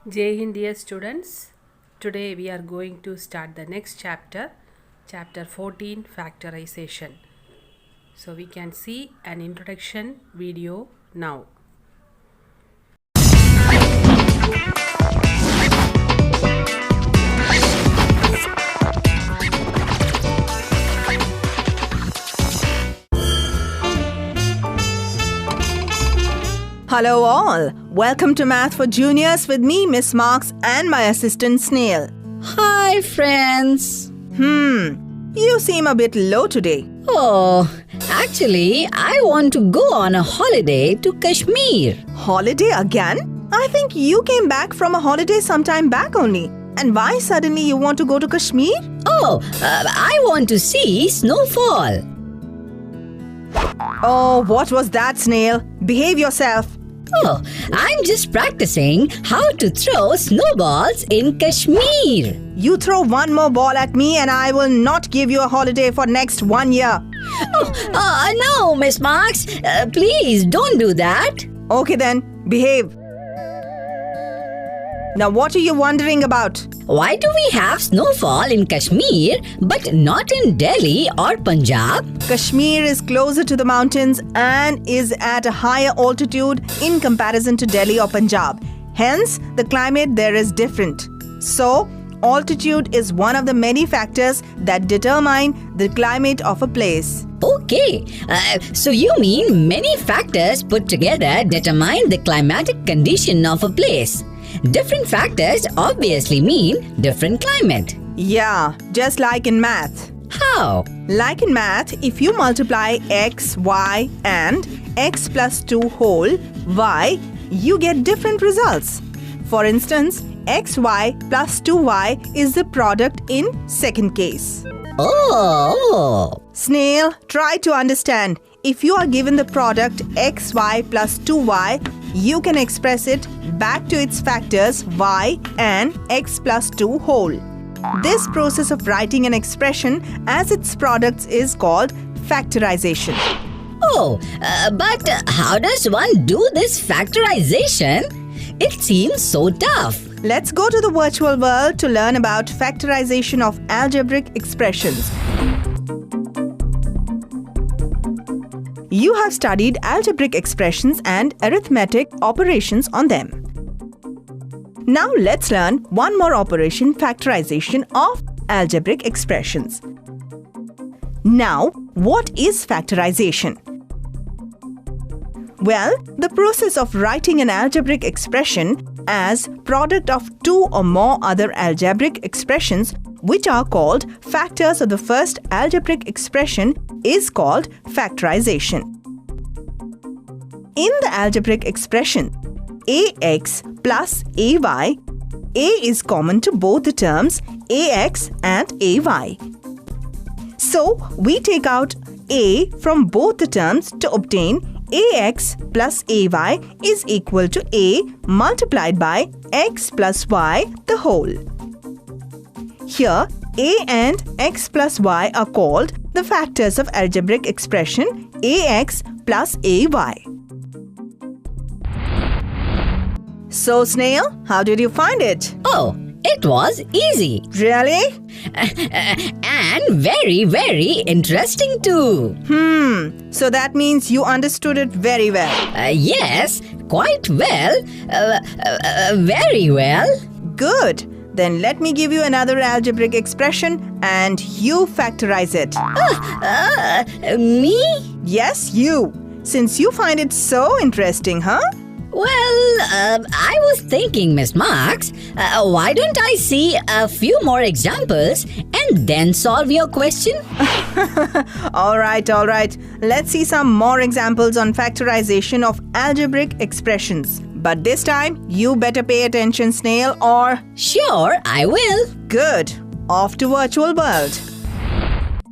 Jai Hind, dear students. Today we are going to start the next chapter, chapter 14, factorization. So we can see an introduction video now. Hello all. Welcome to Math for Juniors with me, Miss Marks, and my assistant Snail. Hi, friends. You seem a bit low today. Oh, actually, I want to go on a holiday to Kashmir. Holiday again? I think you came back from a holiday sometime back only. And why suddenly you want to go to Kashmir? I want to see snowfall. Oh, what was that, Snail? Behave yourself. Oh, I'm just practicing how to throw snowballs in Kashmir. You throw one more ball at me and I will not give you a holiday for next 1 year. No, Miss Marks. Please don't do that. Okay then, behave. Now what are you wondering about? Why do we have snowfall in Kashmir but not in Delhi or Punjab? Kashmir is closer to the mountains and is at a higher altitude in comparison to Delhi or Punjab. Hence, the climate there is different. So, altitude is one of the many factors that determine the climate of a place. Okay, so you mean many factors put together determine the climatic condition of a place. Different factors obviously mean different climate. Yeah, just like in math. How? Like in math, if you multiply x, y and x plus 2 whole y, you get different results. For instance, xy plus 2y is the product in second case. Oh! Snail, try to understand. If you are given the product xy plus 2y, you can express it back to its factors y and x plus 2 whole. This process of writing an expression as its products is called factorization. Oh, but how does one do this factorization? It seems so tough. Let's go to the virtual world to learn about factorization of algebraic expressions. You have studied algebraic expressions and arithmetic operations on them. Now let's learn one more operation, factorization of algebraic expressions. Now, what is factorization? Well, the process of writing an algebraic expression as product of two or more other algebraic expressions which are called factors of the first algebraic expression is called factorization. In the algebraic expression ax plus ay, a is common to both the terms ax and ay. So, we take out a from both the terms to obtain ax plus ay is equal to a multiplied by x plus y the whole. Here, a and x plus y are called the factors of algebraic expression ax plus ay. So, Snail, how did you find it? Oh, it was easy. Really? And very, very interesting too. So that means you understood it very well. Yes, quite well. Very well. Good. Then let me give you another algebraic expression and you factorize it. Me? Yes, you. Since you find it so interesting, huh? Well, I was thinking, Miss Marks, why don't I see a few more examples and then solve your question? All right. Let's see some more examples on factorization of algebraic expressions. But this time, you better pay attention, Snail, or... Sure, I will. Good. Off to virtual world.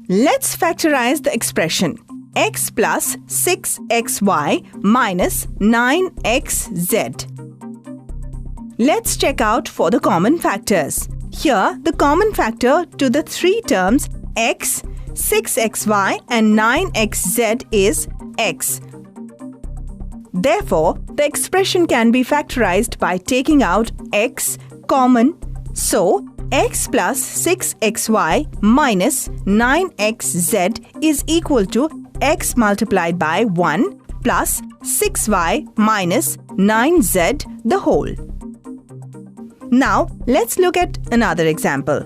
Let's factorize the expression x plus 6xy minus 9xz. Let's check out for the common factors. Here, the common factor to the three terms x, 6xy and 9xz is x. Therefore, the expression can be factorized by taking out x common. So, x plus 6xy minus 9xz is equal to x multiplied by 1 plus 6y minus 9z the whole. Now, let's look at another example.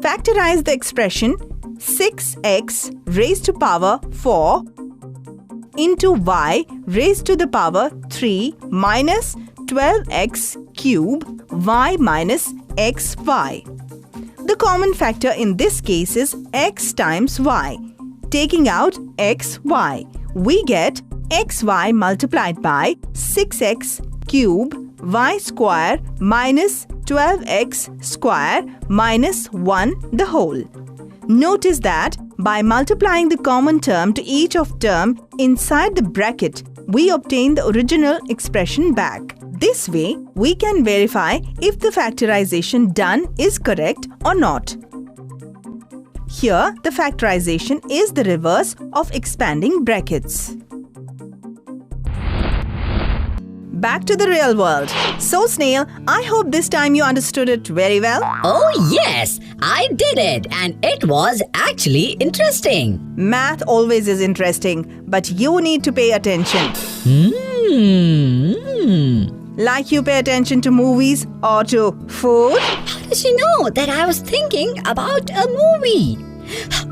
Factorize the expression 6x raised to power 4 into y raised to the power 3 minus 12x cube y minus xy. The common factor in this case is x times y. Taking out xy, we get xy multiplied by 6x cube y square minus 12x square minus 1 the whole. Notice that by multiplying the common term to each of term inside the bracket, we obtain the original expression back. This way, we can verify if the factorization done is correct or not. Here, the factorization is the reverse of expanding brackets. Back to the real world. So, Snail, I hope this time you understood it very well. Oh yes, I did it and it was actually interesting. Math always is interesting, but you need to pay attention. Like you pay attention to movies or to food? How does she know that I was thinking about a movie?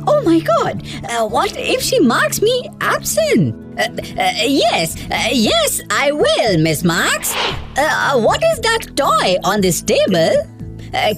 Oh my god, what if she marks me absent? Yes, I will, Miss Marks. What is that toy on this table?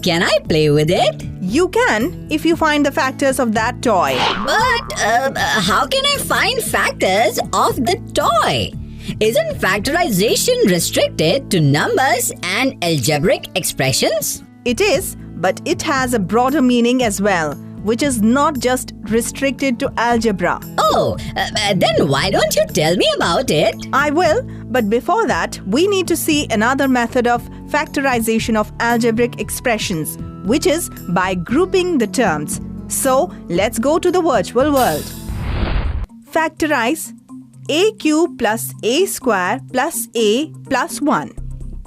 Can I play with it? You can if you find the factors of that toy. But how can I find factors of the toy? Isn't factorization restricted to numbers and algebraic expressions? It is, but it has a broader meaning as well, which is not just restricted to algebra. Oh, then why don't you tell me about it? I will, but before that, we need to see another method of factorization of algebraic expressions, which is by grouping the terms. So, let's go to the virtual world. Factorize a cube plus a square plus a plus 1.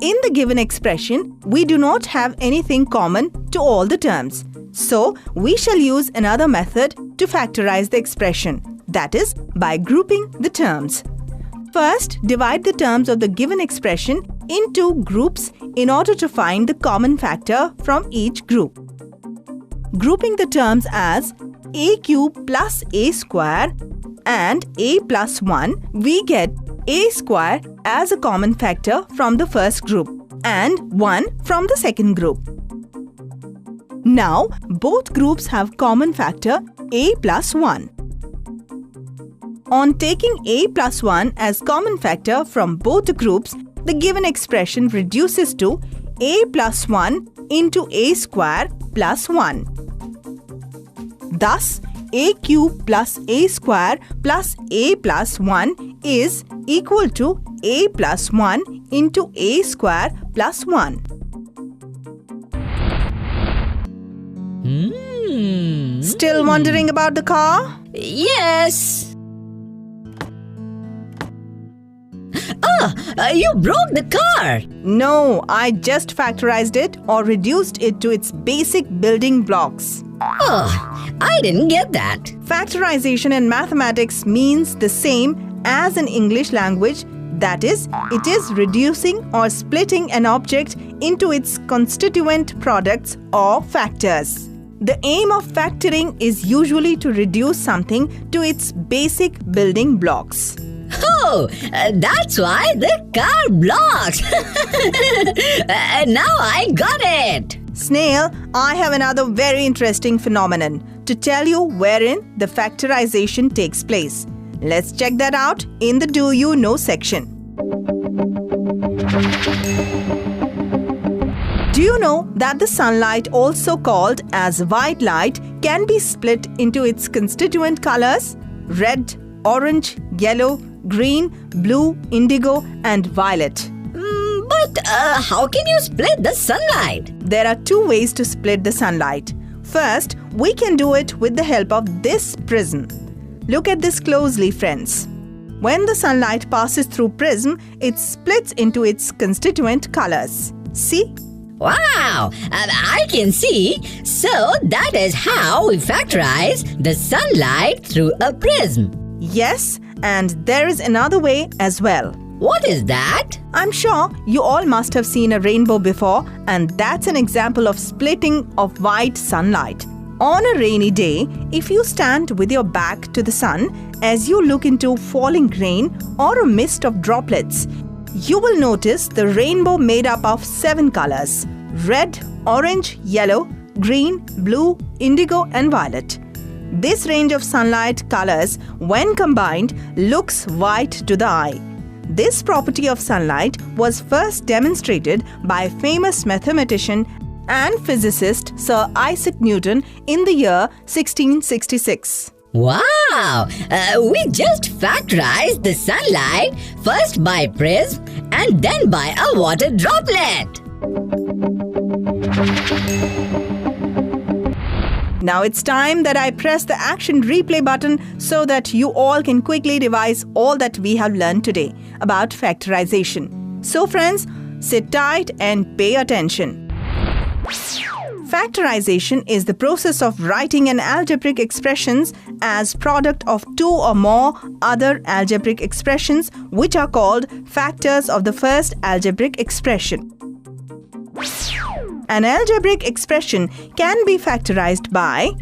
In the given expression, we do not have anything common to all the terms. So, we shall use another method to factorize the expression, that is, by grouping the terms. First, divide the terms of the given expression into groups in order to find the common factor from each group. Grouping the terms as a cube plus a square and a plus 1, we get a square as a common factor from the first group and 1 from the second group. Now, both groups have common factor a plus 1. On taking a plus 1 as common factor from both the groups, the given expression reduces to a plus 1 into a square plus 1. Thus, a cube plus a square plus a plus 1 is equal to a plus 1 into a square plus 1. Still wondering about the car? Yes. You broke the car. No, I just factorized it or reduced it to its basic building blocks. Oh, I didn't get that. Factorization in mathematics means the same as in English language. That is, it is reducing or splitting an object into its constituent products or factors. The aim of factoring is usually to reduce something to its basic building blocks. Oh, that's why the car blocks. Now I got it. Snail, I have another very interesting phenomenon to tell you wherein the factorization takes place. Let's check that out in the Do You Know section. Do you know that the sunlight, also called as white light, can be split into its constituent colors? Red, orange, yellow, green, blue, indigo, and violet. But how can you split the sunlight? There are two ways to split the sunlight. First, we can do it with the help of this prism. Look at this closely, friends. When the sunlight passes through prism, it splits into its constituent colors. See? Wow, I can see. So that is how we factorize the sunlight through a prism. Yes, and there is another way as well. What is that? I'm sure you all must have seen a rainbow before, and that's an example of splitting of white sunlight. On a rainy day, if you stand with your back to the sun as you look into falling rain or a mist of droplets, you will notice the rainbow made up of 7 colors: red, orange, yellow, green, blue, indigo, and violet. This range of sunlight colors, when combined, looks white to the eye. This property of sunlight was first demonstrated by famous mathematician and physicist Sir Isaac Newton in the year 1666. Wow! We just factorized the sunlight first by prism and then by a water droplet. Now it's time that I press the action replay button so that you all can quickly revise all that we have learned today about factorization. So friends, sit tight and pay attention. Factorization is the process of writing an algebraic expressions as product of 2 or more other algebraic expressions, which are called factors of the first algebraic expression. An algebraic expression can be factorized by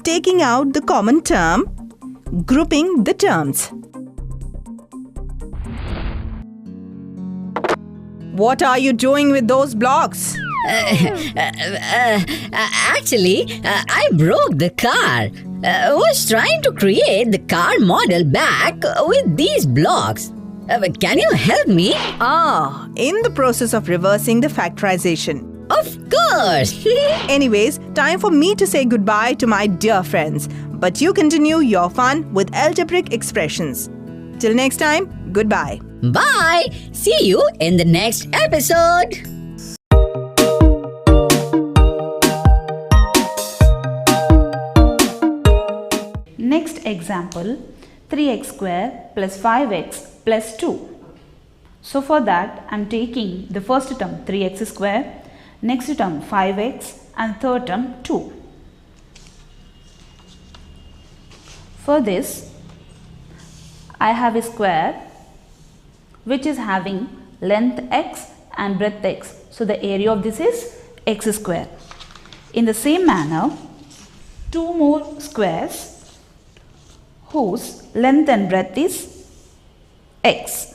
taking out the common term, grouping the terms. What are you doing with those blocks? Actually, I broke the car. Was trying to create the car model back with these blocks. Can you help me? In the process of reversing the factorization. Of course. Anyways, time for me to say goodbye to my dear friends. But you continue your fun with algebraic expressions. Till next time, goodbye. Bye. See you in the next episode. Next example, 3x square plus 5x plus 2. So for that, I am taking the first term 3x square, next term 5x and third term 2. For this, I have a square which is having length x and breadth x. So the area of this is x square. In the same manner, 2 more squares whose length and breadth is x.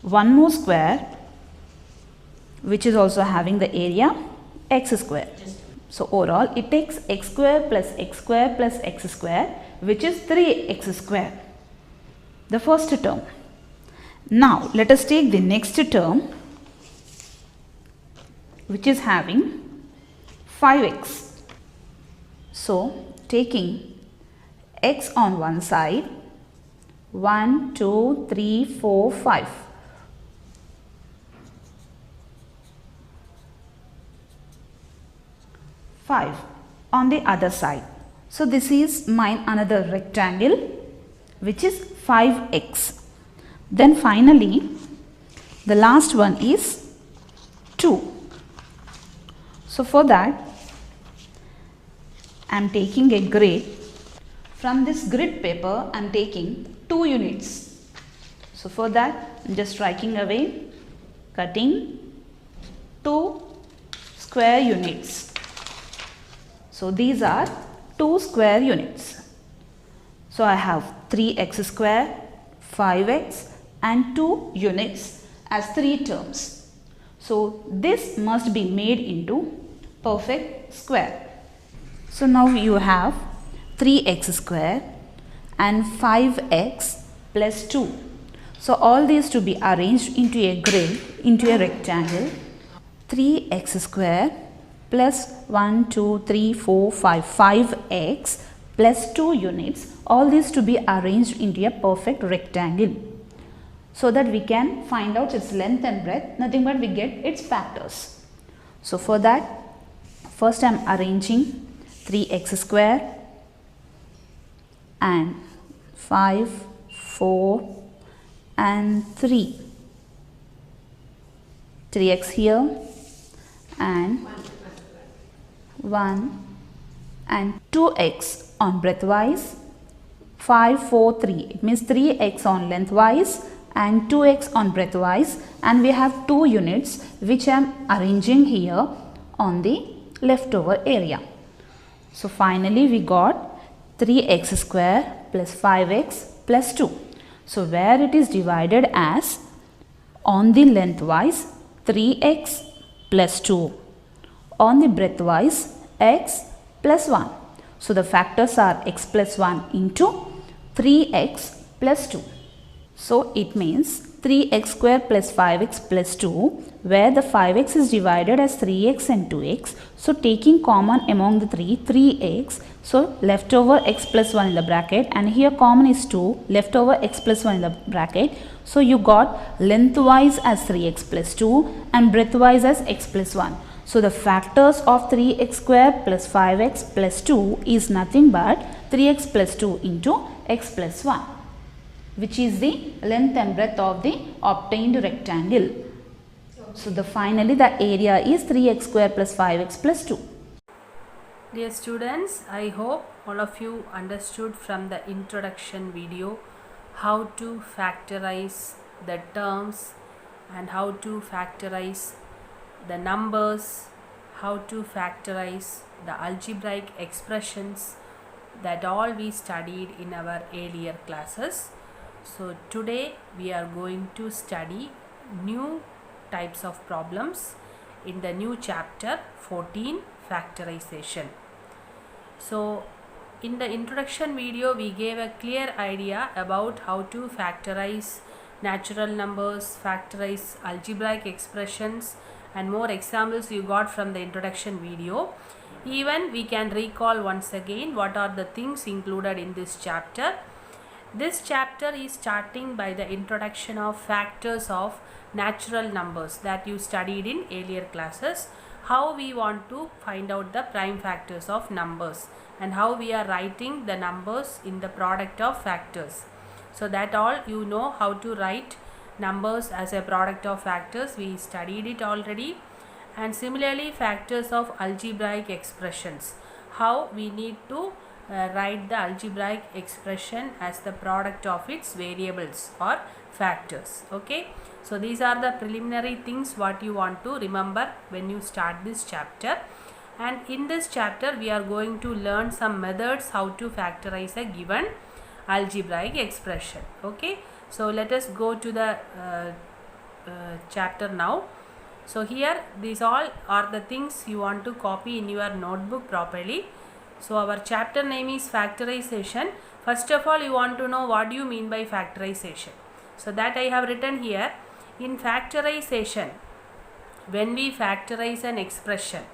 1 more square which is also having the area x square. So overall it takes x square plus x square plus x square, which is 3x square, the first term. Now let us take the next term, which is having 5x. So taking x on one side, 1, 2, 3, 4, 5. On the other side. So this is mine another rectangle which is 5x. Then finally the last one is 2. So for that I am taking a grid. From this grid paper I am taking 2 units. So for that I am just striking away, cutting 2 square units. So these are 2 square units. So I have 3x square, 5x and 2 units as 3 terms. So this must be made into perfect square. So now you have 3x square and 5x plus 2. So all these to be arranged into a grid, into a rectangle. 3x square plus 1, 2, 3, 4, 5, 5x plus 2 units, all these to be arranged into a perfect rectangle, so that we can find out its length and breadth, nothing but we get its factors. So for that, first I am arranging 3x square and 5, 4 and 3. 3x here and 1 and 2x on breadthwise. 5, 4, 3. It means 3x on lengthwise and 2x on breadthwise, and we have 2 units which I am arranging here on the leftover area. So finally we got 3x square plus 5x plus 2. So where it is divided as on the lengthwise 3x plus 2, on the breadthwise x plus 1. So the factors are x plus 1 into 3x plus 2. So it means 3x square plus 5x plus 2, where the 5x is divided as 3x and 2x. So taking common among the 3x. So leftover x plus 1 in the bracket, and here common is 2, leftover x plus 1 in the bracket. So you got lengthwise as 3x plus 2 and breadthwise as x plus 1. So the factors of 3x square plus 5x plus 2 is nothing but 3x plus 2 into x plus 1, which is the length and breadth of the obtained rectangle. So finally the area is 3x square plus 5x plus 2. Dear students, I hope all of you understood from the introduction video how to factorize the terms and how to factorize the numbers, how to factorize the algebraic expressions, that all we studied in our earlier classes. So today we are going to study new types of problems in the new chapter 14, factorization. So in the introduction video we gave a clear idea about how to factorize natural numbers, factorize algebraic expressions, and more examples you got from the introduction video. Even we can recall once again what are the things included in this chapter. This chapter is starting by the introduction of factors of natural numbers that you studied in earlier classes. How we want to find out the prime factors of numbers and how we are writing the numbers in the product of factors. So that all you know how to write numbers as a product of factors. We studied it already. And similarly factors of algebraic expressions, how we need to write the algebraic expression as the product of its variables or factors. Okay, so these are the preliminary things what you want to remember when you start this chapter. And in this chapter we are going to learn some methods how to factorize a given algebraic expression. Okay, so let us go to the chapter now. So here these all are the things you want to copy in your notebook properly. So our chapter name is factorization. First of all you want to know what do you mean by factorization. So that I have written here. In factorization, when we factorize an expression,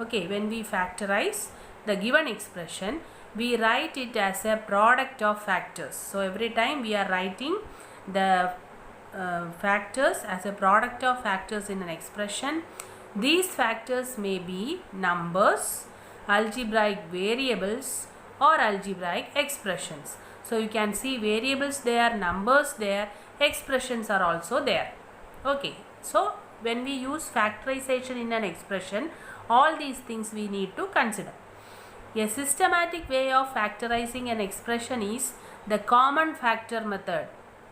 okay, when we factorize the given expression, we write it as a product of factors. So every time we are writing the factors as a product of factors in an expression. These factors may be numbers, algebraic variables, or algebraic expressions. So you can see variables there, numbers there, expressions are also there. Okay, so when we use factorization in an expression, all these things we need to consider. A systematic way of factorizing an expression is the common factor method.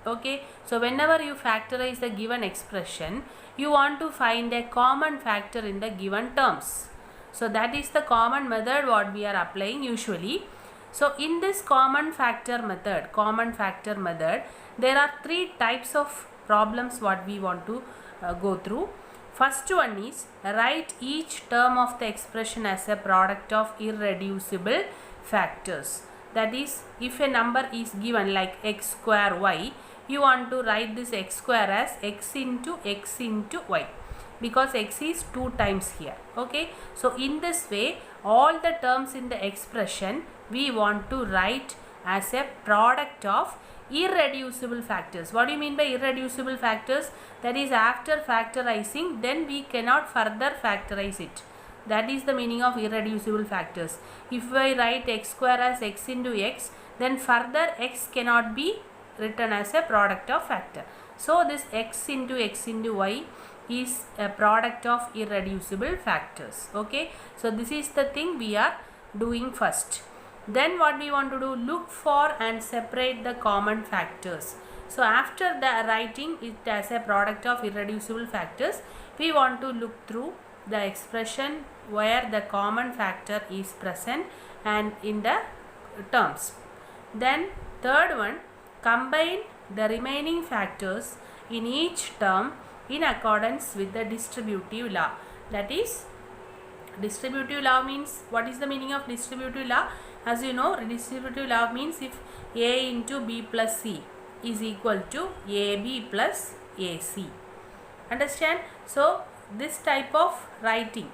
Okay, so whenever you factorize the given expression, you want to find a common factor in the given terms. So that is the common method what we are applying usually. So in this common factor method, there are 3 types of problems what we want to go through. First one is write each term of the expression as a product of irreducible factors. That is, if a number is given like x square y, you want to write this x square as x into y, because x is 2 times here. Okay, so in this way all the terms in the expression we want to write as a product of irreducible factors. What do you mean by irreducible factors? That is, after factorizing then we cannot further factorize it. That is the meaning of irreducible factors. If I write x square as x into x, then further x cannot be written as a product of factor. So this x into y is a product of irreducible factors. Okay, so this is the thing we are doing first. Then what we want to do, look for and separate the common factors. So after the writing it as a product of irreducible factors, we want to look through the expression where the common factor is present and in the terms. Then third one, combine the remaining factors in each term in accordance with the distributive law. That is, distributive law means, what is the meaning of distributive law? As you know, distributive law means if A into B plus C is equal to AB plus AC. Understand? So this type of writing,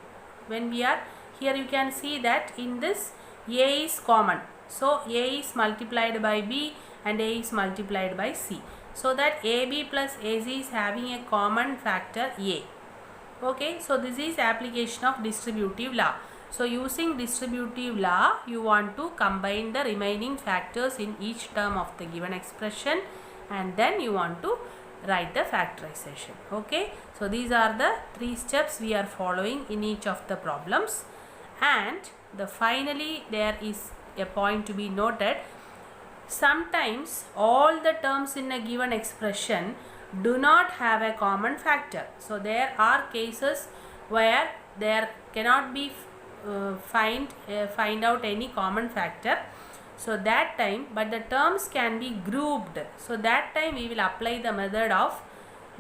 when we are here, you can see that in this A is common. So A is multiplied by B and A is multiplied by C. So that AB plus AC is having a common factor A. Okay, so this is application of distributive law. So using distributive law, you want to combine the remaining factors in each term of the given expression, and then you want to write the factorization. Okay, so these are the 3 steps we are following in each of the problems. And finally there is a point to be noted. Sometimes all the terms in a given expression do not have a common factor. So there are cases where there cannot be find out any common factor. So that time, but the terms can be grouped. So that time we will apply the method of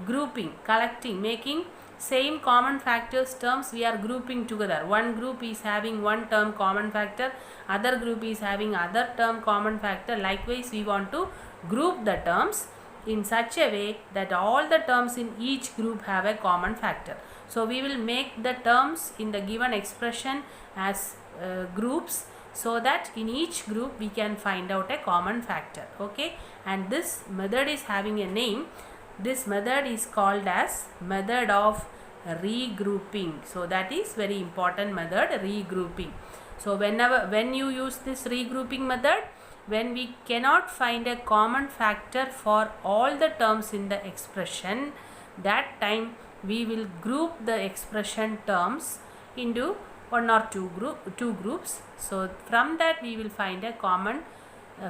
grouping, collecting, making same common factors terms we are grouping together. One group is having one term common factor, other group is having other term common factor. Likewise, we want to group the terms in such a way that all the terms in each group have a common factor. So we will make the terms in the given expression as groups, so that in each group we can find out a common factor. Okay, and this method is having a name. This method is called as method of regrouping. So that is very important method, regrouping. So when you use this regrouping method, when we cannot find a common factor for all the terms in the expression, that time we will group the expression terms into one or two groups. So from that we will find a common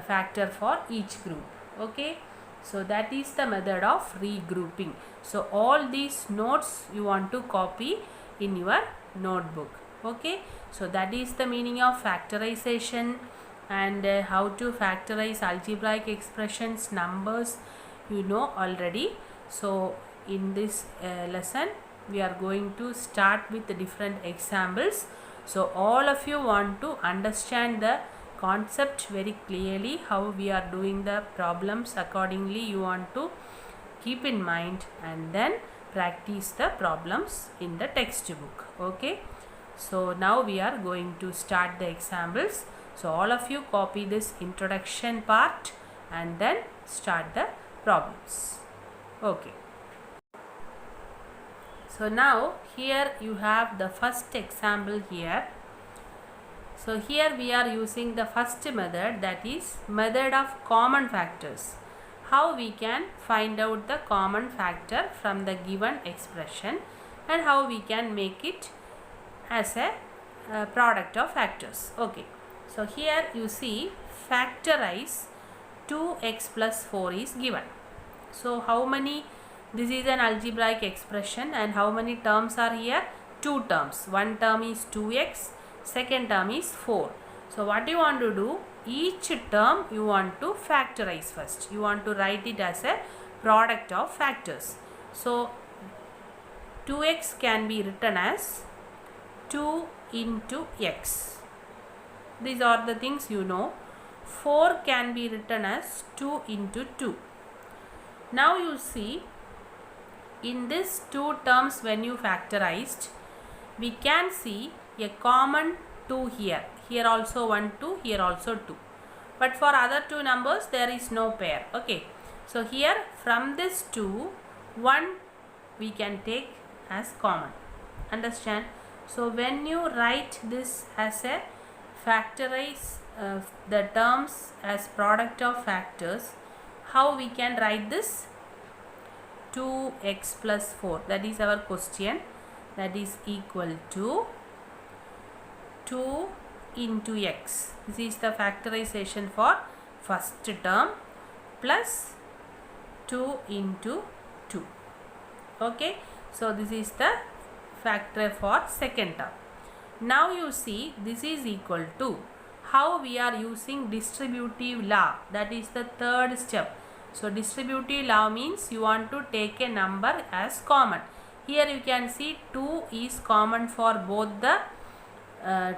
factor for each group. Okay, so that is the method of regrouping. So all these notes you want to copy in your notebook. Okay, so that is the meaning of factorization, and how to factorize algebraic expressions, numbers, you know already. So in this lesson we are going to start with the different examples. So all of you want to understand the concept very clearly, how we are doing the problems. Accordingly you want to keep in mind and then practice the problems in the textbook. Okay, so now we are going to start the examples. So all of you copy this introduction part and then start the problems. Okay, so now here you have the first example here. So here we are using the first method, that is method of common factors. How we can find out the common factor from the given expression and how we can make it as a product of factors. Okay, so here you see factorize 2x plus 4 is given. So how many, this is an algebraic expression, and how many terms are here? 2 terms. One term is 2x, second term is 4. So what you want to do, each term you want to factorize first. You want to write it as a product of factors. So 2x can be written as 2 into x. These are the things you know. 4 can be written as 2 into 2. Now you see, in these 2 terms when you factorized, we can see a common 2 here. Here also 1 2, here also 2. But for other 2 numbers there is no pair. Okay, so here from this 2, 1 we can take as common. Understand? So when you write this as a factorize the terms as product of factors, How we can write this? 2x plus 4, that is our question, that is equal to 2 into x. This is the factorization for first term, plus 2 into 2. Okay, so this is the factor for second term. Now you see this is equal to, how we are using distributive law, that is the third step. So distributive law means you want to take a number as common. Here you can see 2 is common for both the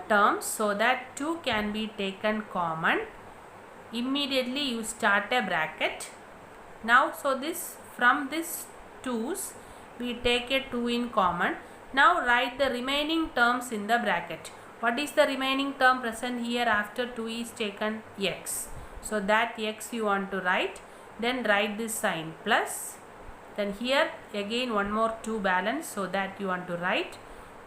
terms, so that 2 can be taken common. Immediately you start a bracket. Now so this, from this 2's we take a 2 in common. Now write the remaining terms in the bracket. What is the remaining term present here after 2 is taken? X. So that x you want to write. Then write this sign plus. Then here again one more 2 balance, so that you want to write,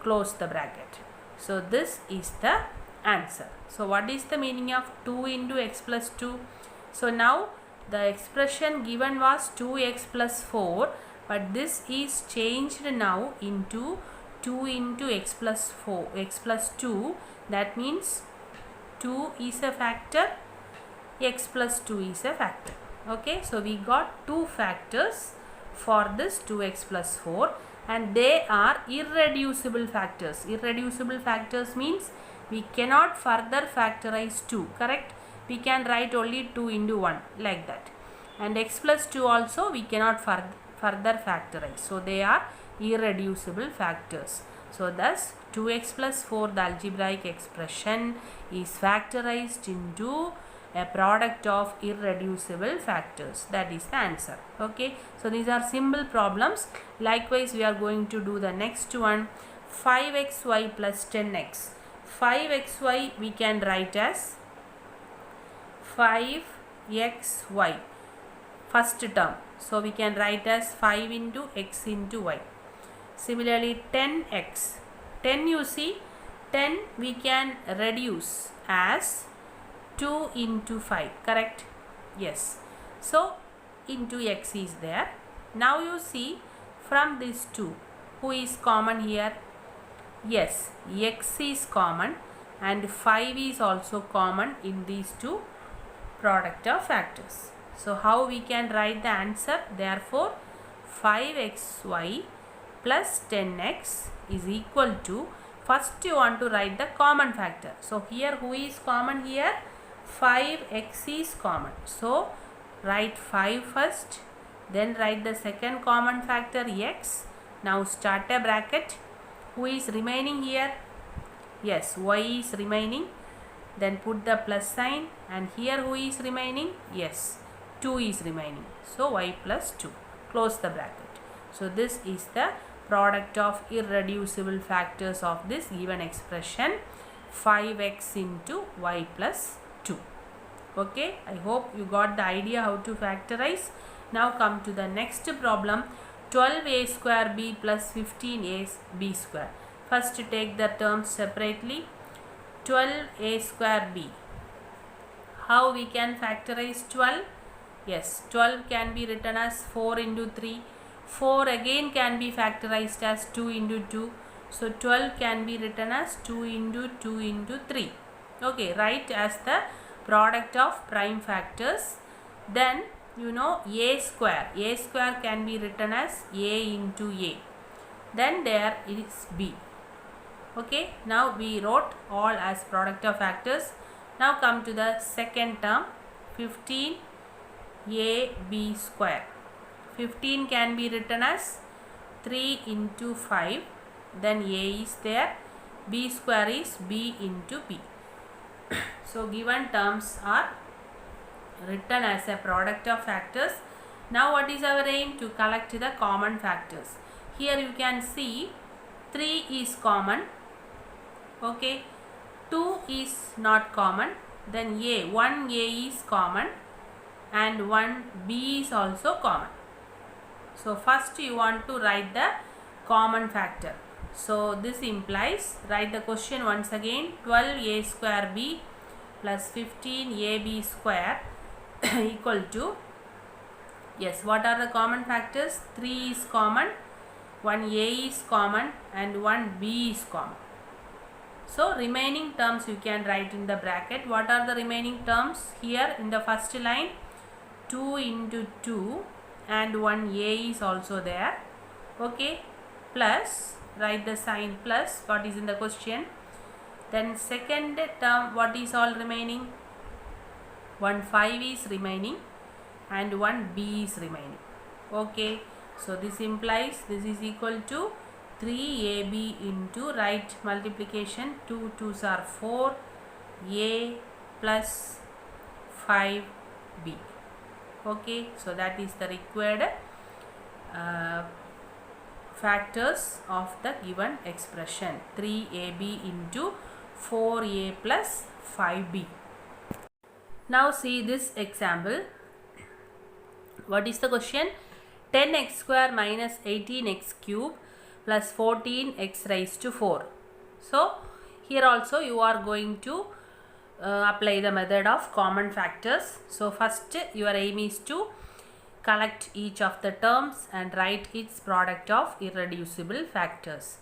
close the bracket. So this is the answer. So what is the meaning of 2 into x plus 2? So now the expression given was 2x plus 4, but this is changed now into 2 into x plus 4, x plus 2. That means 2 is a factor, x plus 2 is a factor. Okay, so we got 2 factors for this 2x plus 4, and they are irreducible factors. Irreducible factors means we cannot further factorize 2, correct? We can write only 2 into 1, like that. And x plus 2 also we cannot further factorize. So they are irreducible factors. So thus 2x plus 4, the algebraic expression, is factorized into a product of irreducible factors. That is the answer. Okay, so these are simple problems. Likewise we are going to do the next one, 5xy plus 10x. 5xy we can write as 5xy, first term. So we can write as 5 into x into y. Similarly 10x, 10 you see, 10 we can reduce as 2 into 5, correct? Yes. So into x is there. Now you see from these 2, who is common here? Yes, x is common and 5 is also common in these two product of factors. So how we can write the answer? Therefore 5xy plus 10x is equal to, first you want to write the common factor. So here who is common here? 5x is common. So write 5 first, then write the second common factor x. Now start a bracket. Who is remaining here? Yes, y is remaining. Then put the plus sign, and here who is remaining? Yes, 2 is remaining. So y plus 2. Close the bracket. So this is the product of irreducible factors of this given expression, 5x into y plus 2. Okay, I hope you got the idea how to factorize. Now come to the next problem, 12a square b plus 15a b square. First take the terms separately. 12a square b. How we can factorize 12? Yes, 12 can be written as 4 into 3. 4 again can be factorized as 2 into 2. So 12 can be written as 2 into 2 into 3. Okay, write as the product of prime factors. Then you know a square. A square can be written as a into a. Then there is b. Okay, now we wrote all as product of factors. Now come to the second term, 15ab square. 15 can be written as 3 into 5. Then a is there. B square is b into b. So given terms are written as a product of factors. Now what is our aim? To collect the common factors. Here you can see 3 is common. Okay, 2 is not common. Then one a is common and one b is also common. So first you want to write the common factor. So this implies, write the question once again, 12a square b plus 15ab square equal to Yes, what are the common factors? 3 is common, 1a is common and 1b is common. So remaining terms you can write in the bracket. What are the remaining terms? Here in the first line 2 into 2 and 1a is also there. Okay, plus, write the sign plus, what is in the question. Then second term, what is all remaining? 1 5 is remaining and 1 b is remaining. Okay, so this implies this is equal to 3ab into, right multiplication, 2 2s are 4, a plus 5b. Okay, so that is the required factors of the given expression, 3ab into 4a plus 5b. Now see this example. What is the question? 10x square minus 18x cube plus 14x raised to 4. So here also you are going to apply the method of common factors. So first your aim is to collect each of the terms and write its product of irreducible factors.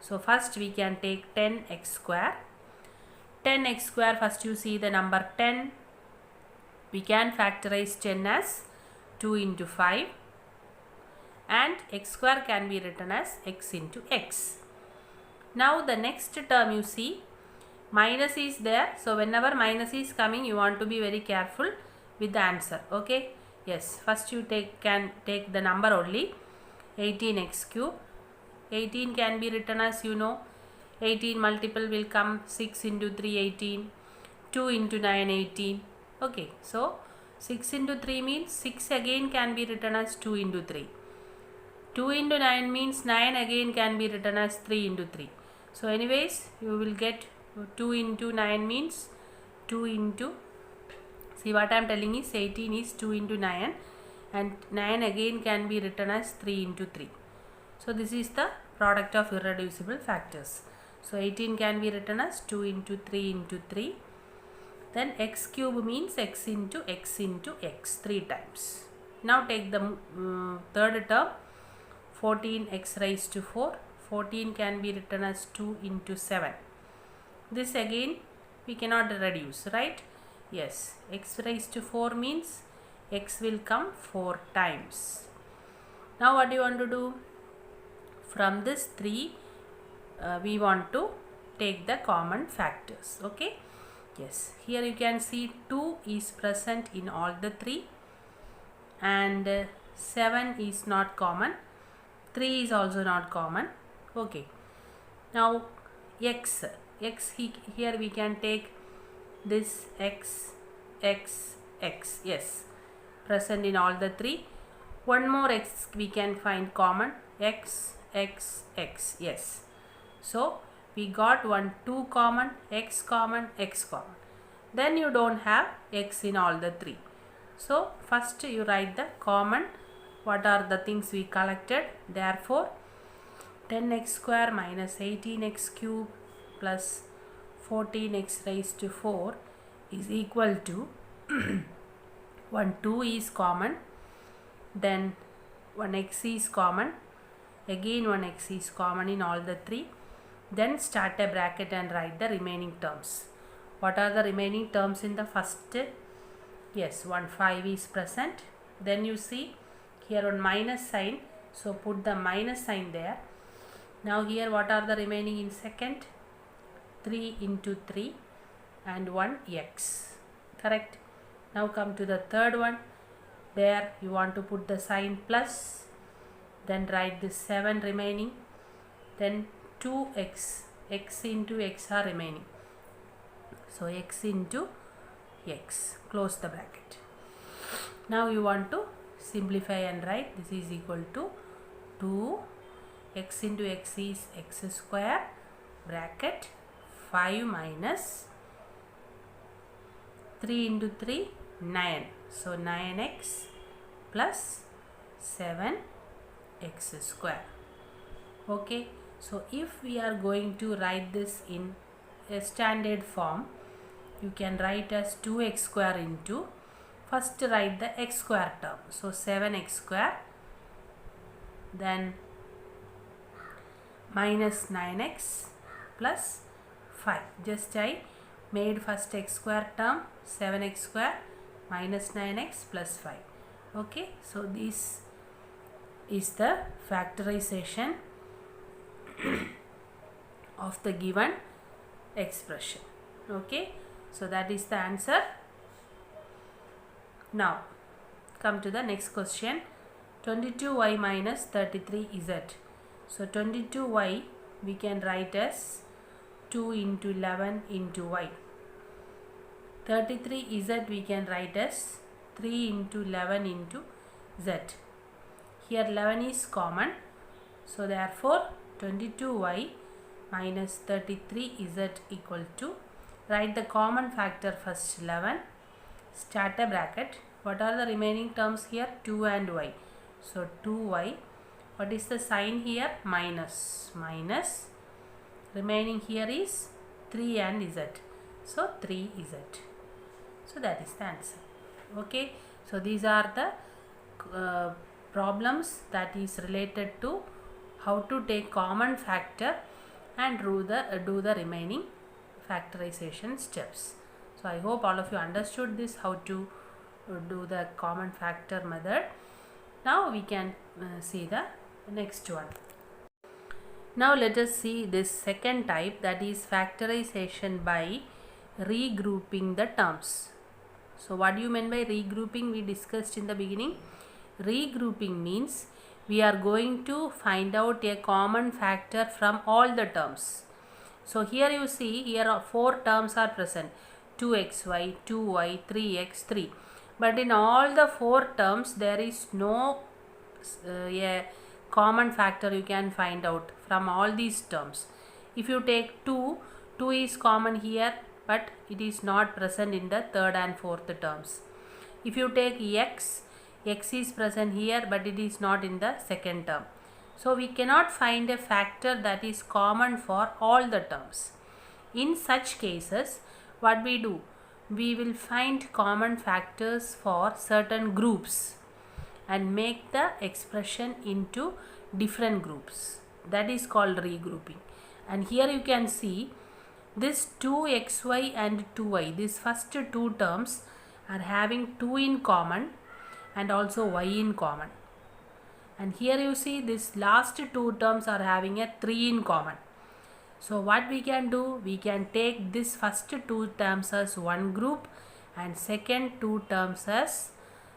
So first we can take 10x square. 10x square, first you see the number 10. We can factorize 10 as 2 into 5 and x square can be written as x into x. Now the next term you see minus is there. So whenever minus is coming you want to be very careful with the answer. Okay. Yes, first you can take the number only 18x cube. 18 can be written as, you know, 18 multiple will come 6 into 3 18, 2 into 9 18. Okay, so 6 into 3 means 6 again can be written as 2 into 3. 2 into 9 means 9 again can be written as 3 into 3. So anyways you will get 2 into 9 means 2 into, see what I am telling is 18 is 2 into 9 and 9 again can be written as 3 into 3. So this is the product of irreducible factors. So 18 can be written as 2 into 3 into 3. Then x cube means x into x into x 3 times. Now take the third term 14x raised to 4. 14 can be written as 2 into 7. This again we cannot reduce, right? Yes, x raised to 4 means x will come 4 times. Now what do you want to do? From this 3 we want to take the common factors. Okay. Yes, here you can see 2 is present in all the 3 and 7 is not common, 3 is also not common. Okay, now x here we can take this x, yes, present in all the 3. One more x we can find common, x, yes. So we got 2 common, x common, x common. Then you don't have x in all the 3. So first you write the common, what are the things we collected. Therefore 10x square minus 18x cube plus 14x raised to 4 is equal to 2 is common, then 1x is common, again 1x is common in all the 3. Then start a bracket and write the remaining terms. What are the remaining terms in the first? Yes, 1 5 is present. Then you see here on minus sign, so put the minus sign there. Now here what are the remaining in second? 3 into 3 and 1 x. Correct. Now come to the third one. There you want to put the sign plus. Then write this 7 remaining. Then 2x, x into x are remaining. So x into x. Close the bracket. Now you want to simplify and write this is equal to 2 x into x is x square bracket 5 minus 3 into 3 9. So 9x plus 7x square. Okay. So if we are going to write this in a standard form, you can write as 2x square into First write the x square term. So 7x square, then minus 9x plus 5. Just I made first x square term, 7x square minus 9x plus 5. Okay, so this is the factorization of the given expression. Okay, so that is the answer. Now come to the next question. 22y minus 33z. So 22y we can write as 2 into 11 into y. 33z we can write as 3 into 11 into z. Here 11 is common, so therefore 22y minus 33z equal to, write the common factor first 11, start a bracket. What are the remaining terms here? 2 and y. So 2y, what is the sign here? Minus, minus, remaining here is 3 and z. So 3z. So that is the answer. Okay, so these are the problems that is related to how to take common factor and do the remaining factorization steps. So I hope all of you understood this, how to do the common factor method. Now we can see the next one. Now let us see this second type, that is factorization by regrouping the terms. So what do you mean by regrouping? We discussed in the beginning. Regrouping means we are going to find out a common factor from all the terms. So here you see, here are 4 terms are present, 2xy, 2y, 3x, 3. But in all the 4 terms there is no a common factor you can find out from all these terms. If you take 2 is common here, but it is not present in the third and fourth terms. If you take x is present here, but it is not in the second term. So we cannot find a factor that is common for all the terms. In such cases, what we do? We will find common factors for certain groups and make the expression into different groups. That is called regrouping. And here you can see this 2xy and 2y, these first 2 terms are having 2 in common and also y in common. And here you see this last 2 terms are having a 3 in common. So what we can do? We can take this first 2 terms as one group and second 2 terms as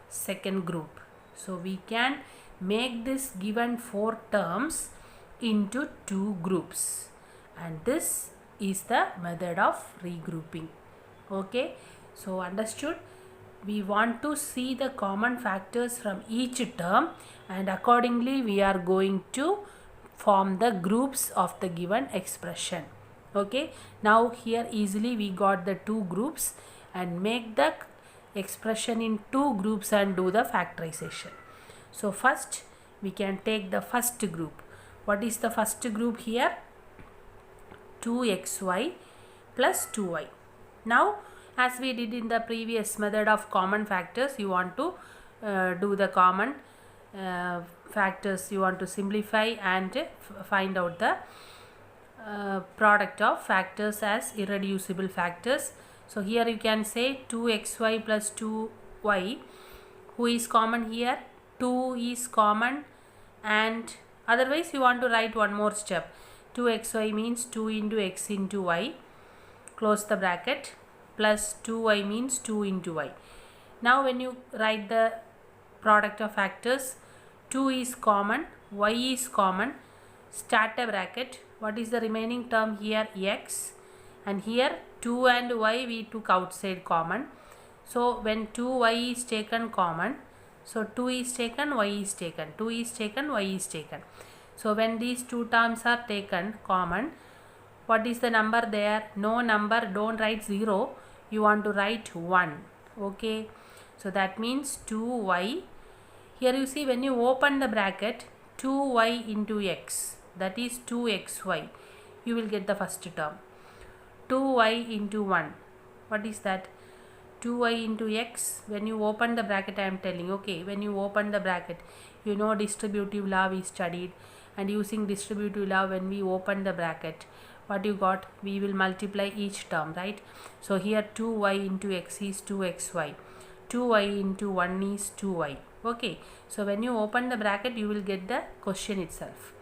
second group. So we can make this given 4 terms into 2 groups, and this is the method of regrouping. Okay, so understood? We want to see the common factors from each term, and accordingly we are going to form the groups of the given expression. Okay, now here easily we got the 2 groups and make the expression in 2 groups and do the factorization. So first we can take the first group. What is the first group here? 2xy plus 2y. Now as we did in the previous method of common factors, you want to do the common factors, you want to simplify and find out the product of factors as irreducible factors. So here you can say 2xy plus 2y. Who is common here? 2 is common, and otherwise you want to write one more step. 2xy means 2 into x into y, close the bracket, plus 2y means 2 into y. Now when you write the product of factors, 2 is common, y is common, start a bracket. What is the remaining term here? X, and here 2 and y we took outside common. So when 2y is taken common, so 2 is taken, y is taken, 2 is taken, y is taken. So when these 2 terms are taken common, what is the number there? No number, don't write 0, you want to write 1. Okay, so that means 2y. Here you see when you open the bracket, 2y into x, that is 2xy, you will get the first term. 2y into 1, what is that? 2y into x. When you open the bracket, I am telling, okay, when you open the bracket, you know distributive law we studied, and using distributive law, when we open the bracket, what you got, we will multiply each term, right? So here 2y into x is 2xy, 2y into 1 is 2y. Okay, so when you open the bracket, you will get the question itself.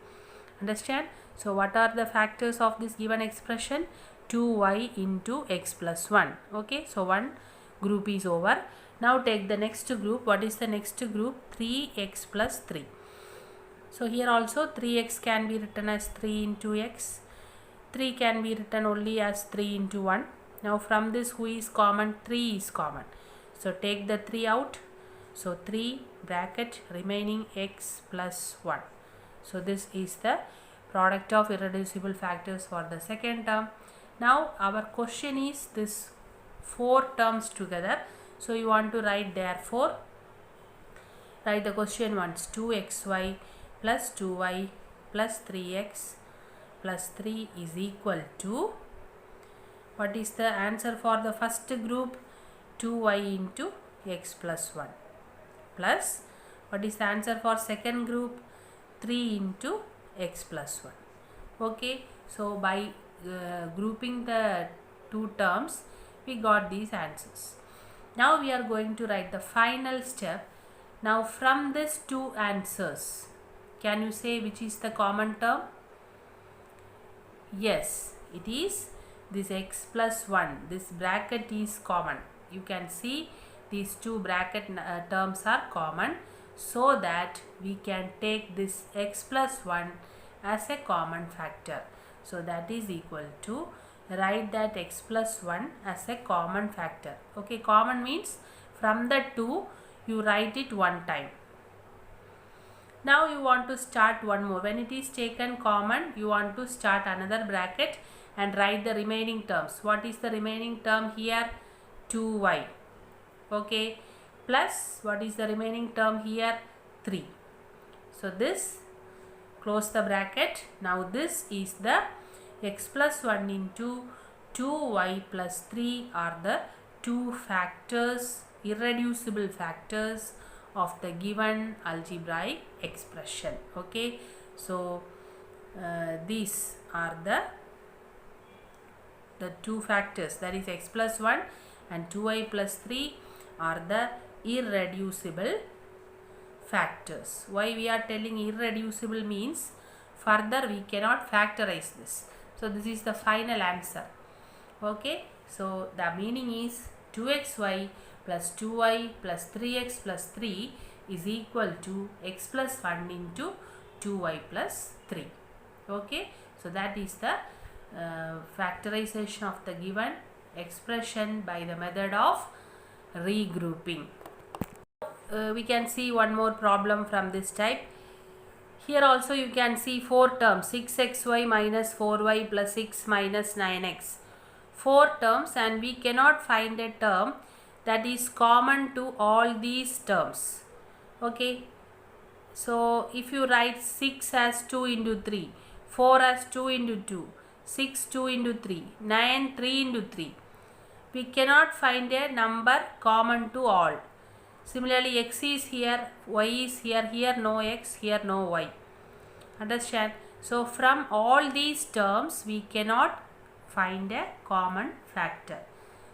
Understand? So what are the factors of this given expression? 2y into x plus 1. Okay, so one group is over. Now take the next group. What is the next group? 3x plus 3. So here also 3x can be written as 3 into x. 3 can be written only as 3 into 1. Now from this, who is common? 3 is common. So take the 3 out. So 3 bracket remaining x plus 1. So this is the product of irreducible factors for the second term. Now our question is this 4 terms together. So you want to write, therefore, write the question once, 2xy plus 2y plus 3x plus 3 is equal to, what is the answer for the first group? 2y into x plus 1 plus, what is the answer for second group? 3 into x plus 1. Okay, so by grouping the two terms, we got these answers. Now we are going to write the final step. Now from these two answers, can you say which is the common term? Yes, it is this x plus 1. This bracket is common. You can see these two bracket terms are common, so that we can take this x plus 1 as a common factor. So that is equal to, write that x plus 1 as a common factor. Okay, common means from the 2 you write it one time. Now you want to start one more. When it is taken common, you want to start another bracket and write the remaining terms. What is the remaining term here? 2y. Okay, plus what is the remaining term here? 3. So this, close the bracket. Now this is the x plus 1 into 2y plus 3 are the two factors, irreducible factors of the given algebraic expression. Okay, so these are the two factors, that is x plus 1 and 2y plus 3 are the irreducible factors. Why we are telling irreducible means further we cannot factorize this. So this is the final answer. Okay, so the meaning is 2xy plus 2y plus 3x plus 3 is equal to x plus 1 into 2y plus 3. Okay, so that is the factorization of the given expression by the method of regrouping. We can see one more problem from this type. Here also you can see 4 terms, 6xy minus 4y plus 6 minus 9x. 4 terms, and we cannot find a term that is common to all these terms. Okay, so if you write 6 as 2 into 3, 4 as 2 into 2, 6 2 into 3, 9 3 into 3, we cannot find a number common to all. Similarly, x is here, y is here, here no x, here no y. Understand? So from all these terms we cannot find a common factor.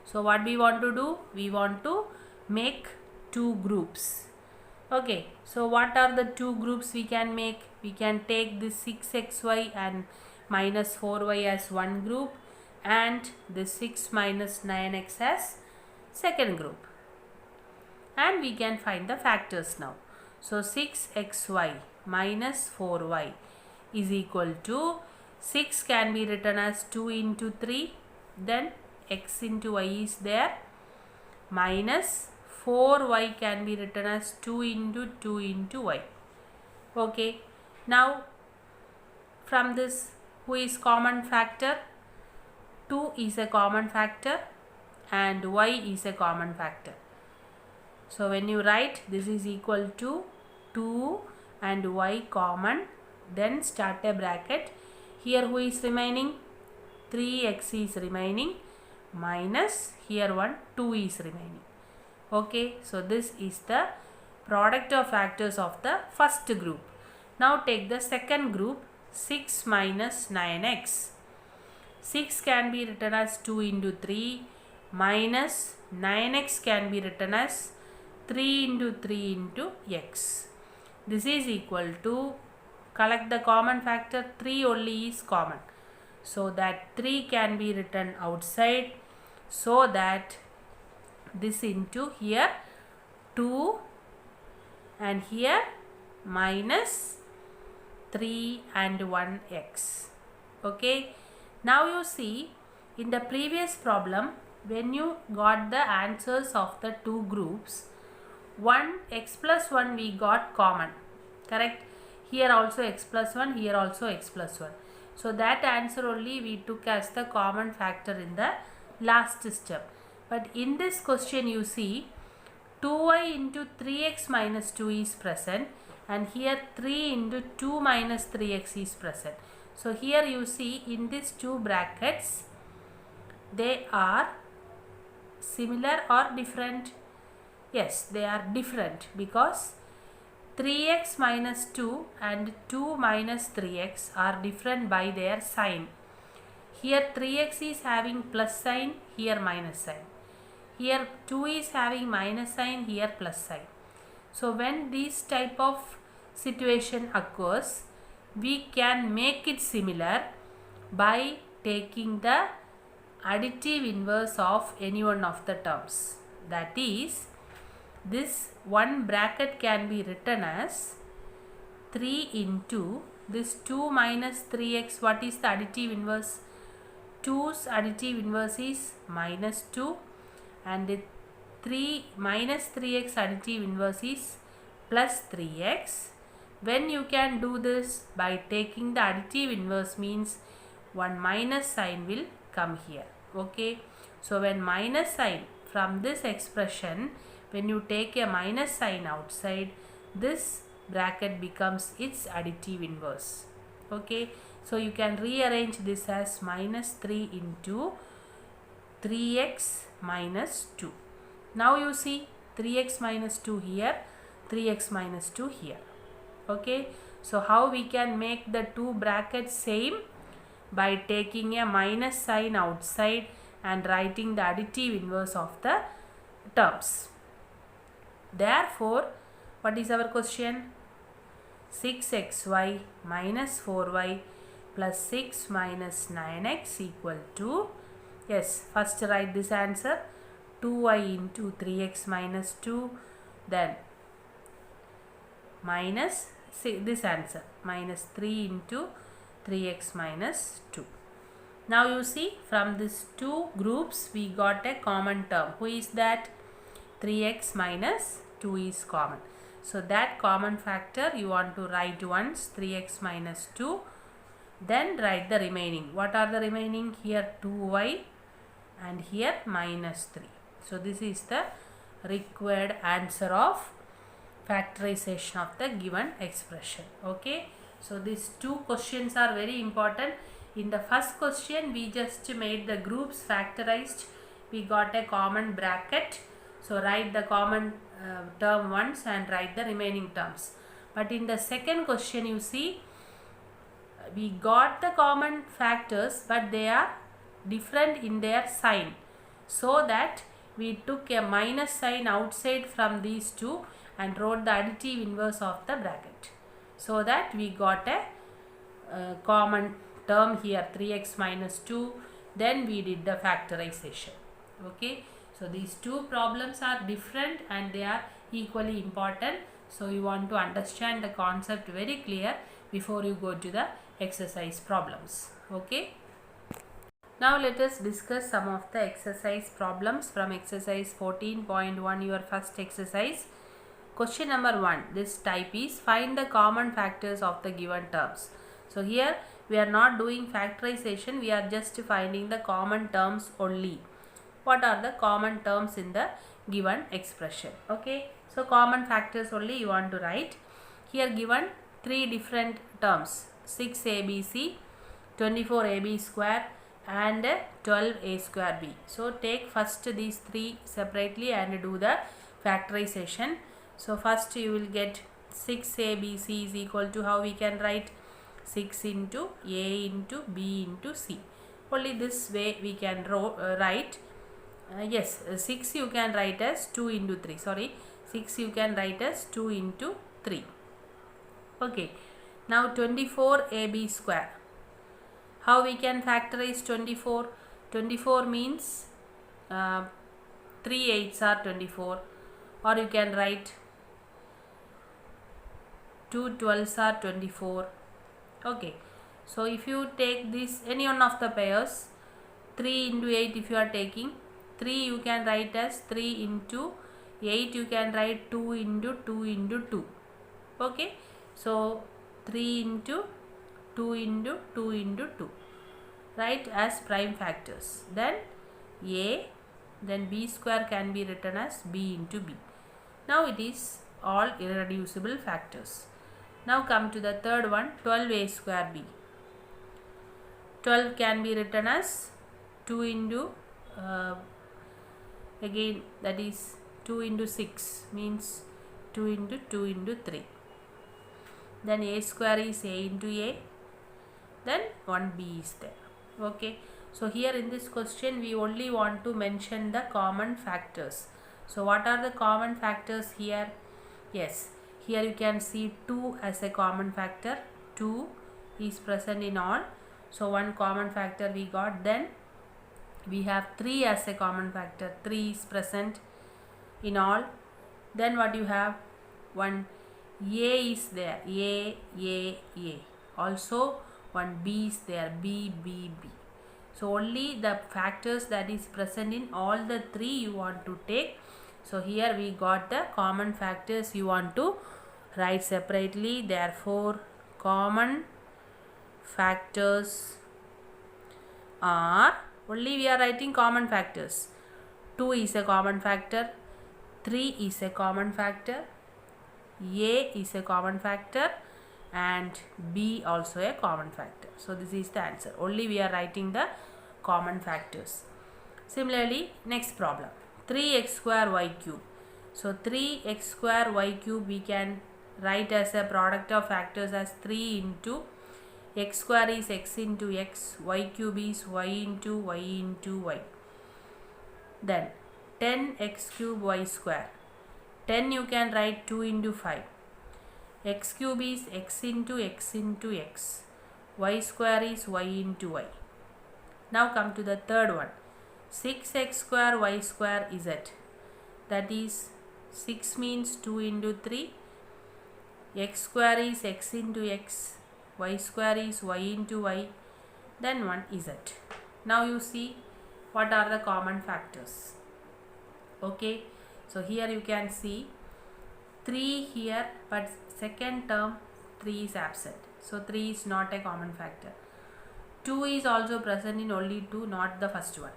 So what we want to do? We want to make two groups. Okay, so what are the two groups we can make? We can take this 6xy and minus 4y as one group, and this 6 minus 9x as second group. And we can find the factors now. So 6xy minus 4y is equal to, 6 can be written as 2 into 3, then x into y is there, minus 4y can be written as 2 into 2 into y. Okay, now from this, who is common factor? 2 is a common factor and y is a common factor. So when you write this is equal to 2 and y common, then start a bracket. Here who is remaining? 3x is remaining, minus here 1 2 is remaining. Okay, so this is the product of factors of the first group. Now take the second group, 6 minus 9x. 6 can be written as 2 into 3 minus 9x can be written as 3 into 3 into x. This is equal to, collect the common factor, 3 only is common. So that 3 can be written outside, so that this into here 2 and here minus 3 and 1x. Okay. Now you see, in the previous problem, when you got the answers of the two groups, 1x plus 1 we got common, correct? Here also x plus 1, here also x plus 1. So that answer only we took as the common factor in the last step. But in this question you see, 2y into 3x minus 2 is present, and here 3 into 2 minus 3x is present. So here you see, in these two brackets, they are similar or different? Yes, they are different, because 3x minus 2 and 2 minus 3x are different by their sign. Here 3x is having plus sign, here minus sign. Here 2 is having minus sign, here plus sign. So when this type of situation occurs, we can make it similar by taking the additive inverse of any one of the terms. That is, this one bracket can be written as 3 into this 2 minus 3x. What is the additive inverse? 2's additive inverse is minus 2, and the 3 minus 3x additive inverse is plus 3x. When you can do this by taking the additive inverse, means one minus sign will come here. Okay, so when minus sign from this expression, when you take a minus sign outside, this bracket becomes its additive inverse. Okay, so you can rearrange this as minus 3 into 3x minus 2. Now you see, 3x minus 2 here, 3x minus 2 here. Okay, so how we can make the two brackets same? By taking a minus sign outside and writing the additive inverse of the terms. Therefore, what is our question? 6xy minus 4y plus 6 minus 9x equal to, yes, first write this answer, 2y into 3x minus 2, then minus this answer, minus 3 into 3x minus 2. Now you see, from these two groups we got a common term. Who is that? 3x minus 2 is common. So that common factor you want to write once, 3x minus 2, then write the remaining. What are the remaining? Here 2y and here minus 3. So this is the required answer of factorization of the given expression. Okay, so these two questions are very important. In the first question we just made the groups factorized, we got a common bracket, so write the common term once and write the remaining terms. But in the second question you see, we got the common factors but they are different in their sign, so that we took a minus sign outside from these two and wrote the additive inverse of the bracket, so that we got a common term here, 3x minus 2. Then we did the factorization. Okay, so these two problems are different and they are equally important. So you want to understand the concept very clear before you go to the exercise problems. Okay, now let us discuss some of the exercise problems from exercise 14.1, your first exercise. Question number 1, this type is, find the common factors of the given terms. So here we are not doing factorization, we are just finding the common terms only. What are the common terms in the given expression? Okay, so common factors only you want to write. Here given 3 different terms, 6abc, 24ab square and 12a square b. So take first these three separately and do the factorization. So first you will get 6abc is equal to, how we can write, 6 into a into b into c. Only this way we can write. Yes, 6 you can write as 2 into 3. Sorry, 6 you can write as 2 into 3. Okay, now 24ab square. How we can factorize 24? 24 means 3 8s are 24, or you can write 2 12s are 24. Okay, so if you take this any one of the pairs, 3 into 8 if you are taking, 3 you can write as 3 into 8, you can write 2 into 2 into 2. Okay, so 3 into 2 into 2 into 2, right, as prime factors. Then a, then b square can be written as b into b. Now it is all irreducible factors. Now come to the third one, 12a square b. 12 can be written as 2 into again, that is 2 into 6 means 2 into 2 into 3. Then a square is a into a, then 1b is there. Okay, so here in this question we only want to mention the common factors. So what are the common factors here? Yes, here you can see 2 as a common factor. 2 is present in all, so one common factor we got. Then we have 3 as a common factor. 3 is present in all. Then what you have? One a is there. A. Also one b is there. B. So only the factors that is present in all the 3 you want to take. So here we got the common factors you want to write separately. Therefore common factors are, only we are writing common factors. 2 is a common factor, 3 is a common factor, a is a common factor, and b also a common factor. So this is the answer. Only we are writing the common factors. Similarly, next problem, 3x square y cube. So 3x square y cube we can write as a product of factors as 3 into x square is x into x, y cube is y into y into y. Then 10x cube y square. 10 you can write 2 into 5. X cube is x into x into x. Y square is y into y. Now come to the third one. 6x square y square z. That is 6 means 2 into 3. X square is x into x. Y square is y into y. Then one z. Now you see what are the common factors. Okay, so here you can see 3 here, but second term 3 is absent. So 3 is not a common factor. 2 is also present in only 2, not the first one.